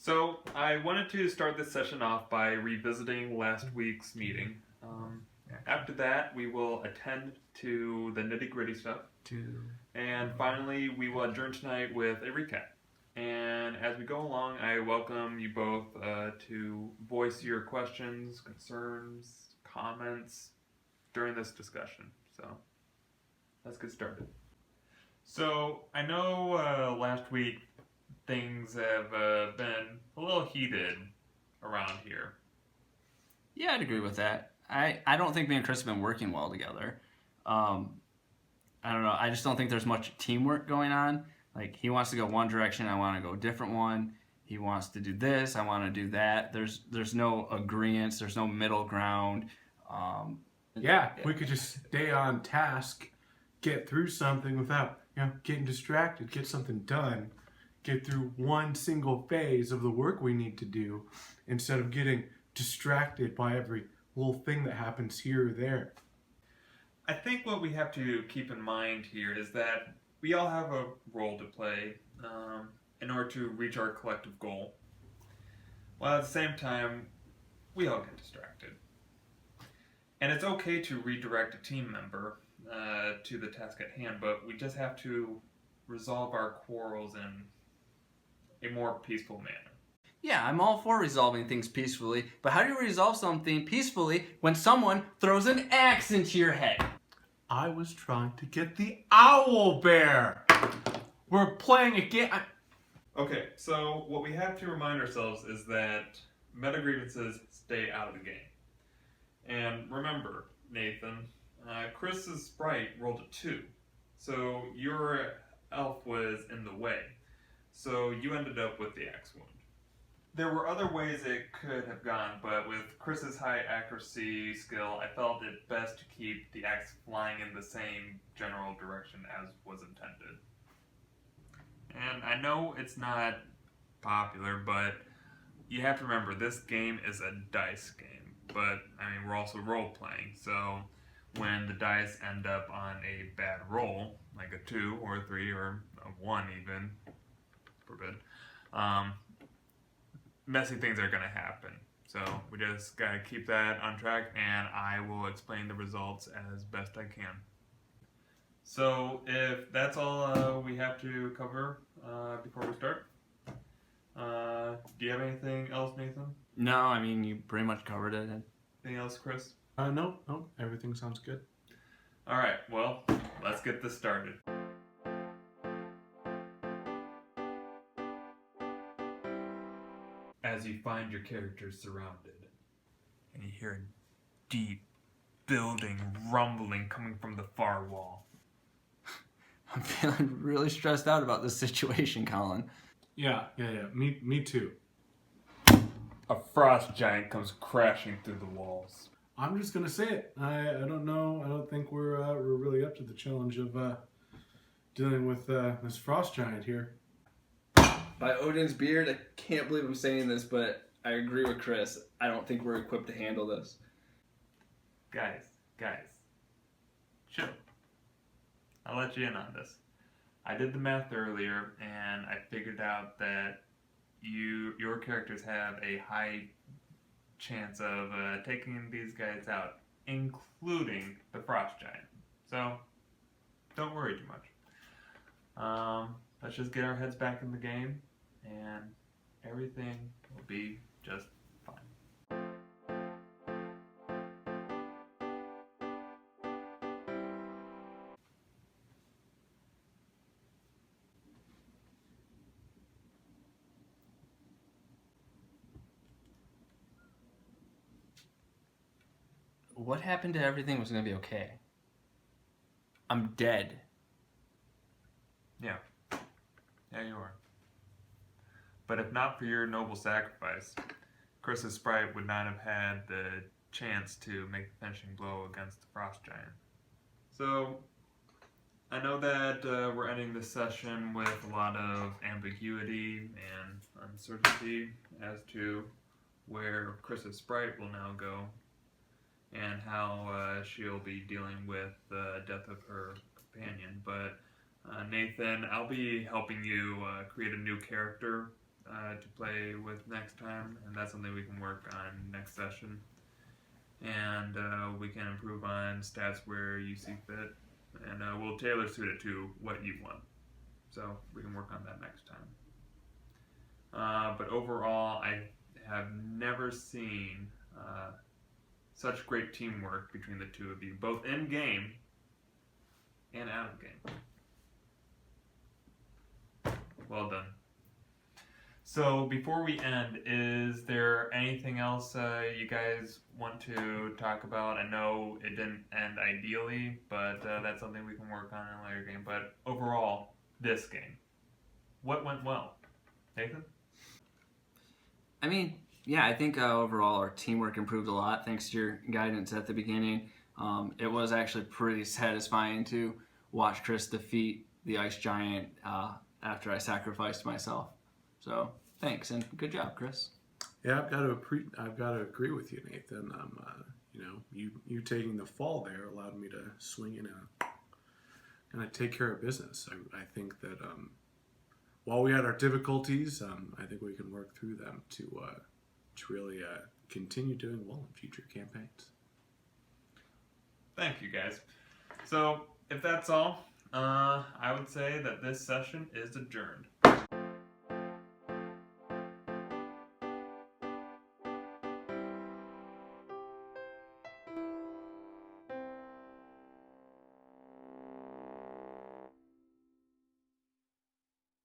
So I wanted to start this session off by revisiting last week's meeting. After that, we will attend to the nitty-gritty stuff. And finally, we will adjourn tonight with a recap. And as we go along, I welcome you both to voice your questions, concerns, comments during this discussion. So let's get started. So I know last week things have been a little heated around here. Yeah, I'd agree with that. I don't think me and Chris have been working well together. I don't know. I just don't think there's much teamwork going on. Like, he wants to go one direction, I want to go a different one. He wants to do this, I want to do that. There's no agreement. There's no middle ground. We could just stay on task, get through something without getting distracted, get something done, get through one single phase of the work we need to do instead of getting distracted by every little thing that happens here or there. I think what we have to keep in mind here is that we all have a role to play in order to reach our collective goal, while at the same time, we all get distracted. And it's okay to redirect a team member to the task at hand, but we just have to resolve our quarrels in a more peaceful manner. Yeah, I'm all for resolving things peacefully, but how do you resolve something peacefully when someone throws an axe into your head? I was trying to get the owl bear. We're playing a game. Okay, so what we have to remind ourselves is that meta grievances stay out of the game. And remember, Nathan, Chris's sprite rolled a 2, so your elf was in the way. So you ended up with the axe wound. There were other ways it could have gone, but with Chris's high accuracy skill, I felt it best to keep the axe flying in the same general direction as was intended. And I know it's not popular, but you have to remember this game is a dice game. But, we're also role-playing, so when the dice end up on a bad roll, like a 2 or a 3 or a 1 even, forbid, messy things are going to happen. So we just got to keep that on track, and I will explain the results as best I can. So if that's all we have to cover before we start, do you have anything else, Nathan? No, you pretty much covered it. Anything else, Chris? No, everything sounds good. All right, well, let's get this started. As you find your characters surrounded, and you hear a deep, building rumbling coming from the far wall. I'm feeling really stressed out about this situation, Colin. Yeah. Me too. A frost giant comes crashing through the walls. I'm just gonna say it. I don't know. I don't think we're really up to the challenge of dealing with this frost giant here. By Odin's beard, I can't believe I'm saying this, but I agree with Chris. I don't think we're equipped to handle this. Guys, chill. I'll let you in on this. I did the math earlier, and I figured out that your characters have a high chance of taking these guys out, including the frost giant. So, don't worry too much. Let's just get our heads back in the game, and everything will be just fine. What happened to everything was going to be okay? I'm dead. Yeah, you are. But if not for your noble sacrifice, Chris's sprite would not have had the chance to make the finishing blow against the frost giant. So, I know that we're ending this session with a lot of ambiguity and uncertainty as to where Chris's sprite will now go and how she'll be dealing with the death of her companion. But Nathan, I'll be helping you create a new character to play with next time, and that's something we can work on next session. And we can improve on stats where you see fit, and we'll tailor suit it to what you want. So we can work on that next time. But overall, I have never seen such great teamwork between the two of you, both in game and out of game. Well done. So before we end, is there anything else you guys want to talk about? I know it didn't end ideally, but that's something we can work on in a later game. But overall, this game, what went well? Nathan? I mean, yeah, I think overall our teamwork improved a lot thanks to your guidance at the beginning. It was actually pretty satisfying to watch Chris defeat the ice giant after I sacrificed myself. So thanks and good job, Chris. Yeah, I've got to agree with you, Nathan. You taking the fall there allowed me to swing in and take care of business. I think that while we had our difficulties, I think we can work through them to really continue doing well in future campaigns. Thank you, guys. So if that's all, I would say that this session is adjourned.